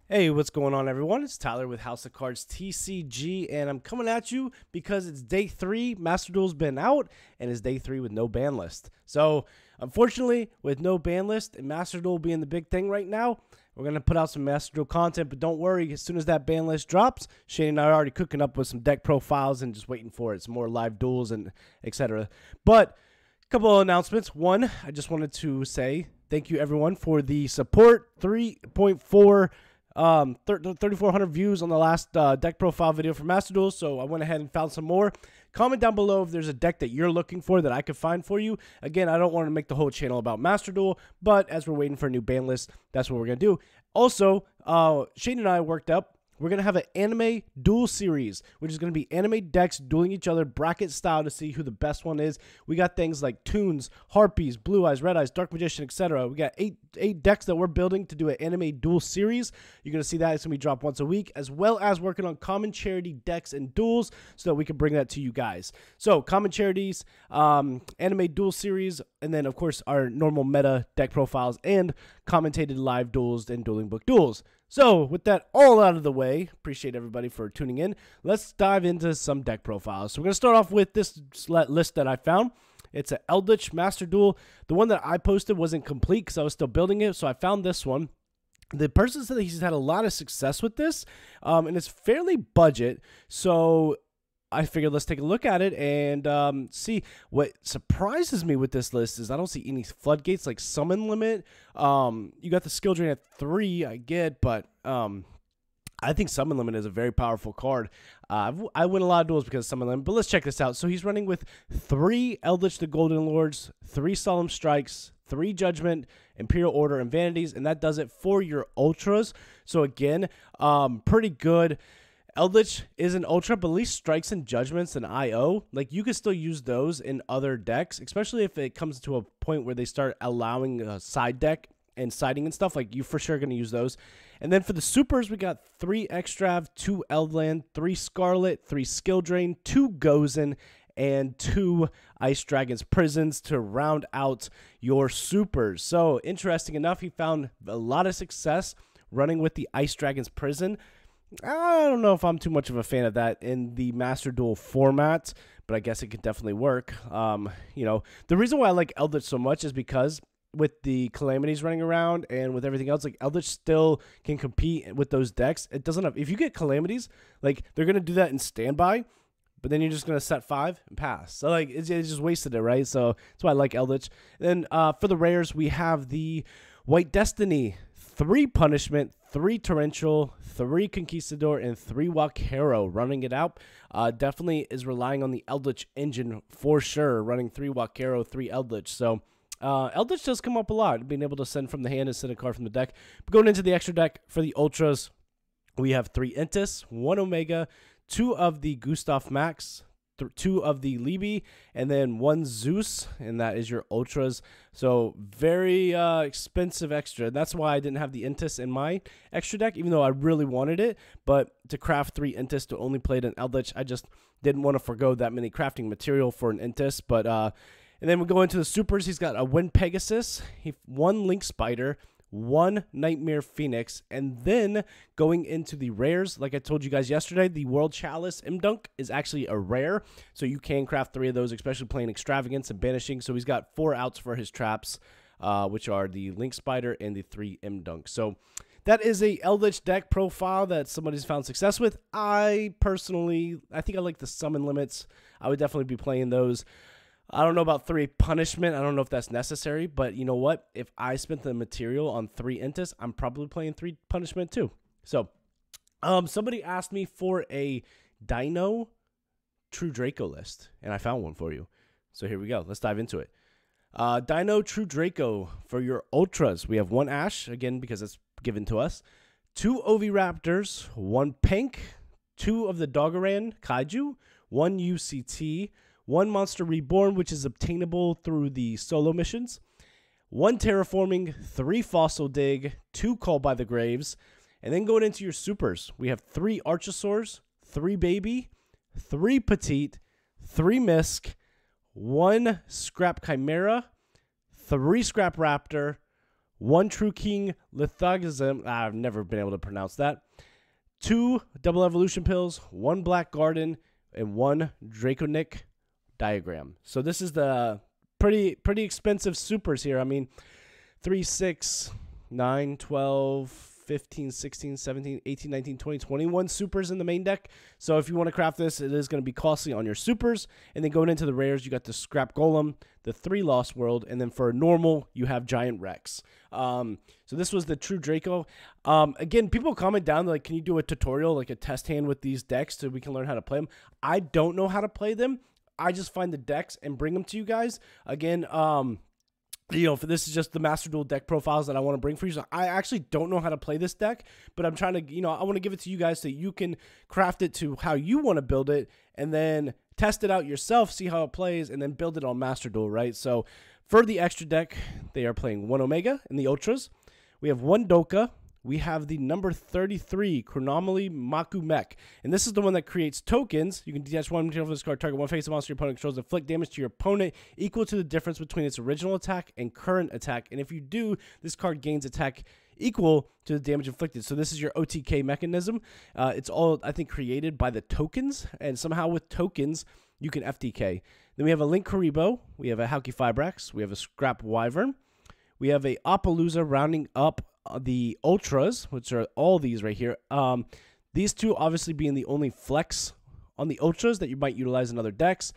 Hey, what's going on, everyone? It's Tyler with House of Cards TCG, and I'm coming at you because it's day 3. Master Duel's been out, and it's day 3 with no ban list. So, unfortunately, with no ban list and Master Duel being the big thing right now, we're going to put out some Master Duel content, but don't worry, as soon as that ban list drops, Shane and I are already cooking up with some deck profiles and just waiting for it. Some more live duels and etc. But, a couple of announcements. One, I just wanted to say thank you, everyone, for the support. 3.4 3,400 views on the last deck profile video for Master Duel, so I went ahead and found some more. Comment down below if there's a deck that you're looking for that I could find for you. Again, I don't want to make the whole channel about Master Duel, but as we're waiting for a new ban list, that's what we're going to do. Also, Shane and I worked up. We're going to have an anime duel series, which is going to be anime decks dueling each other bracket style to see who the best one is. We got things like Toons, Harpies, Blue Eyes, Red Eyes, Dark Magician, etc. We got eight decks that we're building to do an anime duel series. You're going to see that. It's going to be dropped once a week, as well as working on common charity decks and duels so that we can bring that to you guys. So, common charities, anime duel series, and then, of course, our normal meta deck profiles and commentated live duels and dueling book duels. So, with that all out of the way, appreciate everybody for tuning in. Let's dive into some deck profiles. So, we're going to start off with this list that I found. It's an Eldlich Master Duel. The one that I posted wasn't complete because I was still building it, so I found this one. The person said that he's had a lot of success with this, and it's fairly budget, so I figured let's take a look at it and see. What surprises me with this list is I don't see any floodgates like summon limit. You got the skill drain at 3, I get, but I think summon limit is a very powerful card. I win a lot of duels because of summon limit, but let's check this out. So he's running with 3 Eldlich the Golden Lords, 3 Solemn Strikes, 3 Judgment, Imperial Order, and Vanities, and that does it for your Ultras. So again, pretty good. Eldlich is an Ultra, but at least Strikes and Judgments and IO, like you could still use those in other decks, especially if it comes to a point where they start allowing a side deck and siding and stuff, like you for sure going to use those. And then for the supers, we got 3 Extrav, 2 Eldland, 3 Scarlet, 3 Skill Drain, 2 Gozen, and 2 Ice Dragons Prisons to round out your supers. So interesting enough, he found a lot of success running with the Ice Dragons Prison. I don't know if I'm too much of a fan of that in the Master Duel format, but I guess it could definitely work. You know, the reason why I like Eldlich so much is because with the Calamities running around and with everything else, like Eldlich still can compete with those decks. It doesn't have, if you get Calamities, like they're going to do that in standby, but then you're just going to set 5 and pass. So like it's just wasted it, right? So that's why I like Eldlich. Then for the rares, we have the White Destiny, 3 Punishment, 3 Torrential, 3 Conquistador, and 3 Wakero. Running it out definitely is relying on the Eldlich engine for sure, running 3 Wakero, 3 Eldlich. So Eldlich does come up a lot, being able to send from the hand and send a card from the deck. But going into the extra deck for the Ultras, we have 3 Intis, 1 Omega, 2 of the Gustav Max, 2 of the Libby, and then 1 Zeus, and that is your Ultras. So very expensive extra. That's why I didn't have the Intis in my extra deck, even though I really wanted it. But to craft 3 Intis to only play it in Eldlich, I just didn't want to forgo that many crafting material for an Intis. But and then we go into the supers. He's got a Wind Pegasus, 1 Link Spider, 1 Nightmare Phoenix, and then going into the rares, like I told you guys yesterday, the World Chalice Imdunk is actually a rare, so you can craft 3 of those, especially playing Extravagance and Banishing. So he's got 4 outs for his traps, which are the Link Spider and the 3 Imdunk. So that is a Eldlich deck profile that somebody's found success with. I think I like the summon limits. I would definitely be playing those. I don't know about 3 Punishment. I don't know if that's necessary, but you know what? If I spent the material on 3 Intis, I'm probably playing 3 Punishment too. So, somebody asked me for a Dino True Draco list, and I found one for you. So here we go. Let's dive into it. Dino True Draco for your Ultras. We have 1 Ash, again, because it's given to us. 2 Oviraptors, 1 Pink, 2 of the Doggeran Kaiju, 1 UCT, 1 Monster Reborn, which is obtainable through the solo missions, 1 Terraforming, 3 Fossil Dig, 2 Call by the Graves, and then going into your supers, we have 3 Archosaurs, 3 Baby, 3 Petite, 3 Misk, 1 Scrap Chimera, 3 Scrap Raptor, 1 True King Lithagism. I've never been able to pronounce that. 2 double evolution pills, 1 black garden, and 1 draconic diagram. So this is the pretty expensive supers here. I mean, 3, 6, 9, 12, 15, 16, 17, 18, 19, 20, 21 supers in the main deck. So if you want to craft this, it is going to be costly on your supers. And then going into the rares, you got the Scrap Golem, the 3 Lost World, and then for a normal, you have Giant Rex. So this was the True Draco. Again, people comment down, like, can you do a tutorial, like a test hand with these decks so we can learn how to play them? I don't know how to play them. I just find the decks and bring them to you guys. Again, you know, for this is just the Master Duel deck profiles that I want to bring for you. So I actually don't know how to play this deck, but I'm trying to, you know, I want to give it to you guys so you can craft it to how you want to build it and then test it out yourself, see how it plays, and then build it on Master Duel, right? So for the extra deck, they are playing 1 Omega in the Ultras. We have 1 Doka. We have the number 33, Chronomaly Maku Mech. And this is the one that creates tokens. You can detach 1 material from this card, target 1 face of monster your opponent controls, inflict damage to your opponent equal to the difference between its original attack and current attack. And if you do, this card gains attack equal to the damage inflicted. So this is your OTK mechanism. It's all, I think, created by the tokens. And somehow with tokens, you can FTK. Then we have a Link Karibo. We have a Hauki Fibrax. We have a Scrap Wyvern. We have a Appaloosa rounding up the Ultras, which are all these right here. These two obviously being the only flex on the Ultras that you might utilize in other decks.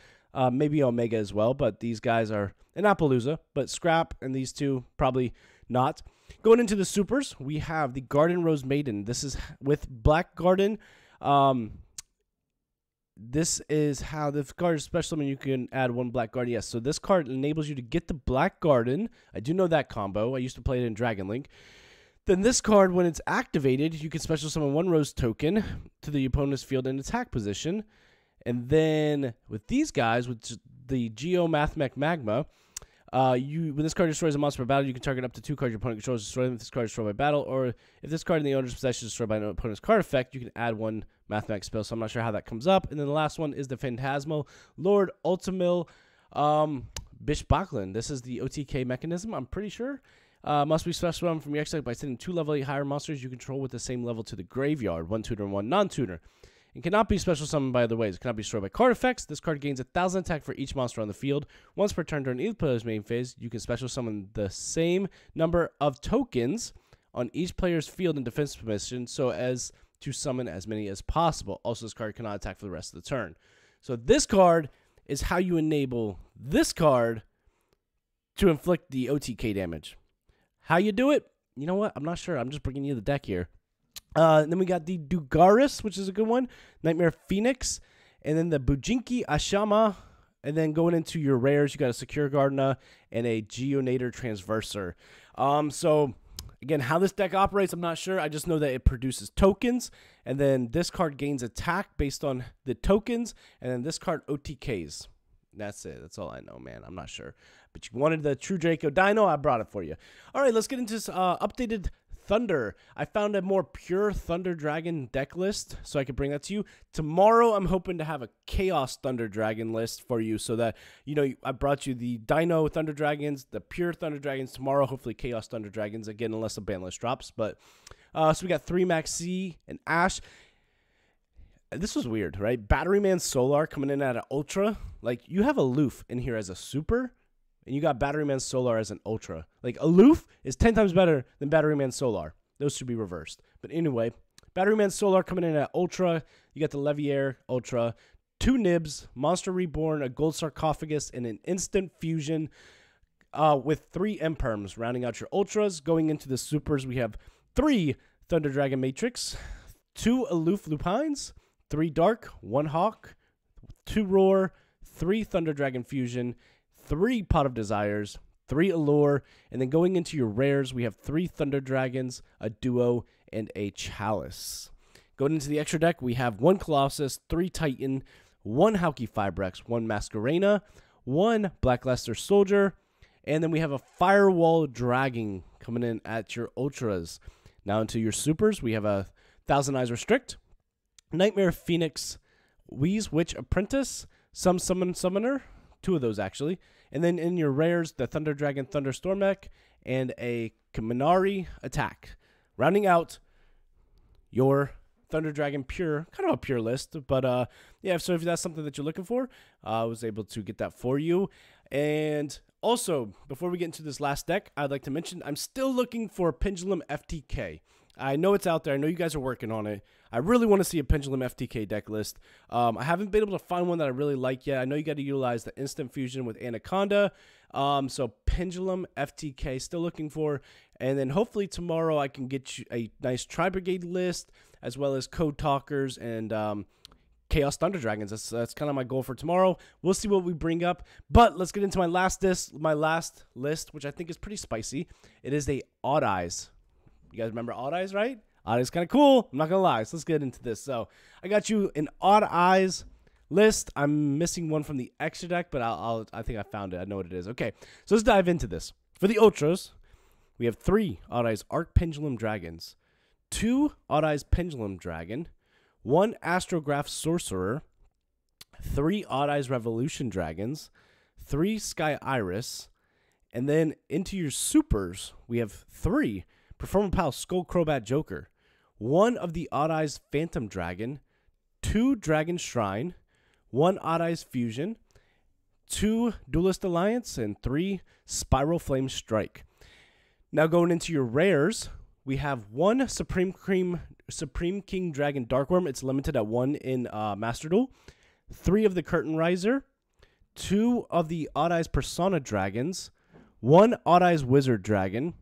Maybe Omega as well, but these guys are an Appaloosa, but Scrap and these two probably not. Going into the supers, we have the Garden Rose Maiden. This is with Black Garden. This is how the card is special. I mean, you can add 1 Black Garden. Yes, so this card enables you to get the Black Garden. I do know that combo. I used to play it in Dragon Link. Then this card, when it's activated, you can special summon 1 Rose token to the opponent's field in attack position. And then with these guys, with the yugioh Mathmech Magma, when this card destroys a monster by battle, you can target up to 2 cards your opponent controls, destroy them if this card is destroyed by battle, or if this card in the owner's possession is destroyed by an opponent's card effect, you can add 1 Mathmech spell. So I'm not sure how that comes up. And then the last one is the Phantasmal Lord Ultimil Bishbaklan. This is the OTK mechanism, I'm pretty sure. Must be special summon from your exile by sending 2 level 8 higher monsters you control with the same level to the graveyard, 1 tutor and 1 non-tutor. It cannot be special summoned by other ways. It cannot be destroyed by card effects. This card gains 1,000 attack for each monster on the field. Once per turn during either player's main phase, you can special summon the same number of tokens on each player's field in defense position so as to summon as many as possible. Also, this card cannot attack for the rest of the turn. So this card is how you enable this card to inflict the OTK damage. How you do it? You know what? I'm not sure. I'm just bringing you the deck here. Then we got the Dugaris, which is a good one. Nightmare Phoenix. And then the Bujinki Ashama. And then going into your rares, you got a Secure Gardena and a Geonator Transverser. So, again, how this deck operates, I'm not sure. I just know that it produces tokens. And then this card gains attack based on the tokens. And then this card OTKs. That's it. That's all I know, man. I'm not sure. But you wanted the True Draco Dino, I brought it for you. All right, let's get into this updated Thunder. I found a more pure Thunder Dragon deck list, so I could bring that to you. Tomorrow, I'm hoping to have a Chaos Thunder Dragon list for you so that, you know, I brought you the Dino Thunder Dragons, the pure Thunder Dragons tomorrow, hopefully Chaos Thunder Dragons, again, unless the ban list drops. But so we got 3 Max C and Ash. This was weird, right? Batteryman Solar coming in at an Ultra. Like, you have Aloof in here as a Super, and you got Batteryman Solar as an Ultra. Like, Aloof is 10 times better than Batteryman Solar. Those should be reversed. But anyway, Batteryman Solar coming in at Ultra. You got the Leviair Ultra. 2 Nibs, Monster Reborn, a Gold Sarcophagus, and an Instant Fusion with 3 Imperms. Rounding out your Ultras. Going into the Supers, we have 3 Thunder Dragon Matrix, 2 Aloof Lupines, 3 Dark, 1 Hawk, 2 Roar, 3 Thunder Dragon Fusion, 3 Pot of Desires, 3 Allure, and then going into your rares, we have 3 Thunder Dragons, a Duo, and a Chalice. Going into the extra deck, we have 1 Colossus, 3 Titan, 1 Hauki Fibrax, 1 Masquerena, 1 Black Leicester Soldier, and then we have a Firewall Dragon coming in at your Ultras. Now into your Supers, we have a Thousand Eyes Restrict, Nightmare Phoenix, Wheeze Witch Apprentice, Some Summon Summoner, 2 of those actually, and then in your rares, the Thunder Dragon Thunderstorm Mech, and a Kaminari attack. Rounding out your Thunder Dragon pure, kind of a pure list, but yeah, so if that's something that you're looking for, I was able to get that for you. And also, before we get into this last deck, I'd like to mention I'm still looking for Pendulum FTK. I know it's out there. I know you guys are working on it. I really want to see a Pendulum FTK deck list. I haven't been able to find one that I really like yet. I know you got to utilize the instant fusion with Anaconda. So Pendulum FTK, still looking for. And then hopefully tomorrow I can get you a nice Tri-Brigade list, as well as Code Talkers and Chaos Thunder Dragons. That's kind of my goal for tomorrow. We'll see what we bring up. But let's get into my last list, which I think is pretty spicy. It is a Odd Eyes. You guys remember Odd Eyes, right? Odd Eyes kind of cool. I'm not going to lie. So let's get into this. So I got you an Odd Eyes list. I'm missing one from the extra deck, but I think I found it. I know what it is. Okay, so let's dive into this. For the Ultras, we have 3 Odd Eyes Arc Pendulum Dragons, 2 Odd Eyes Pendulum Dragon, 1 Astrograph Sorcerer, 3 Odd Eyes Revolution Dragons, 3 Sky Iris, and then into your supers, we have 3 Performapal Pal Skull Crobat Joker, 1 of the Odd Eyes Phantom Dragon, 2 Dragon Shrine, 1 Odd Eyes Fusion, 2 Duelist Alliance, and 3 Spiral Flame Strike. Now going into your rares, we have 1 Supreme King Dragon Darkworm. It's limited at 1 in Master Duel. 3 of the Curtain Riser, 2 of the Odd Eyes Persona Dragons, 1 Odd Eyes Wizard Dragon,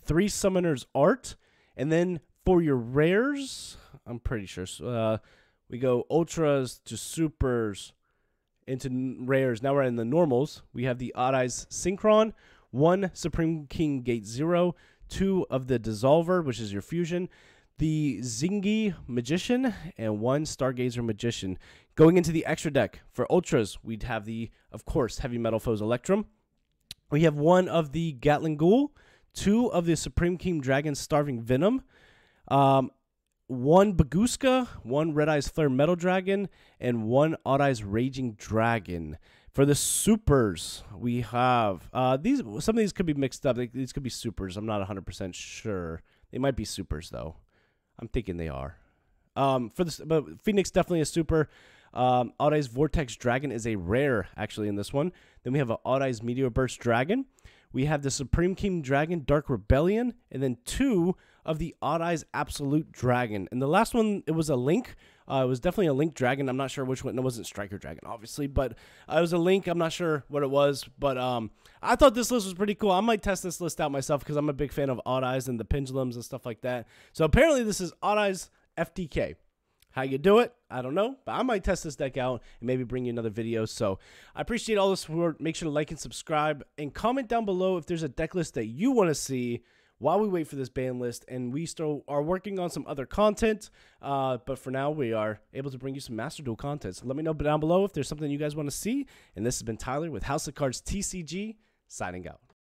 3 Summoner's Art, and then for your rares, I'm pretty sure, we go Ultras to Supers into rares. Now we're in the normals. We have the Odd Eyes Synchron, 1 Supreme King Gate 0, 2 of the Dissolver, which is your fusion, the Zingy Magician, and 1 Stargazer Magician. Going into the extra deck, for Ultras, we'd have the, of course, Heavy Metal Foes Electrum. We have 1 of the Gatling Ghoul, 2 of the Supreme King Dragon Starving Venom, 1 Baguska, 1 Red Eyes Flare Metal Dragon, and 1 Odd Eyes Raging Dragon. For the supers, we have some of these could be mixed up. These could be supers. I'm not 100% sure. They might be supers though. I'm thinking they are. But Phoenix definitely a super. Odd Eyes Vortex Dragon is a rare actually in this one. Then we have an Odd Eyes Meteor Burst Dragon. We have the Supreme King Dragon Dark Rebellion, and then 2 of the Odd Eyes Absolute Dragon. And the last one, it was a Link. It was definitely a Link Dragon. I'm not sure which one. It wasn't Striker Dragon, obviously, but it was a Link. I'm not sure what it was, but I thought this list was pretty cool. I might test this list out myself because I'm a big fan of Odd Eyes and the pendulums and stuff like that. So apparently this is Odd Eyes FTK. How you do it, I don't know, but I might test this deck out and maybe bring you another video. So I appreciate all the support. Make sure to like and subscribe and comment down below if there's a deck list that you want to see while we wait for this ban list. And we still are working on some other content, but for now we are able to bring you some Master Duel content. So let me know down below if there's something you guys want to see. And this has been Tyler with House of Cards TCG, signing out.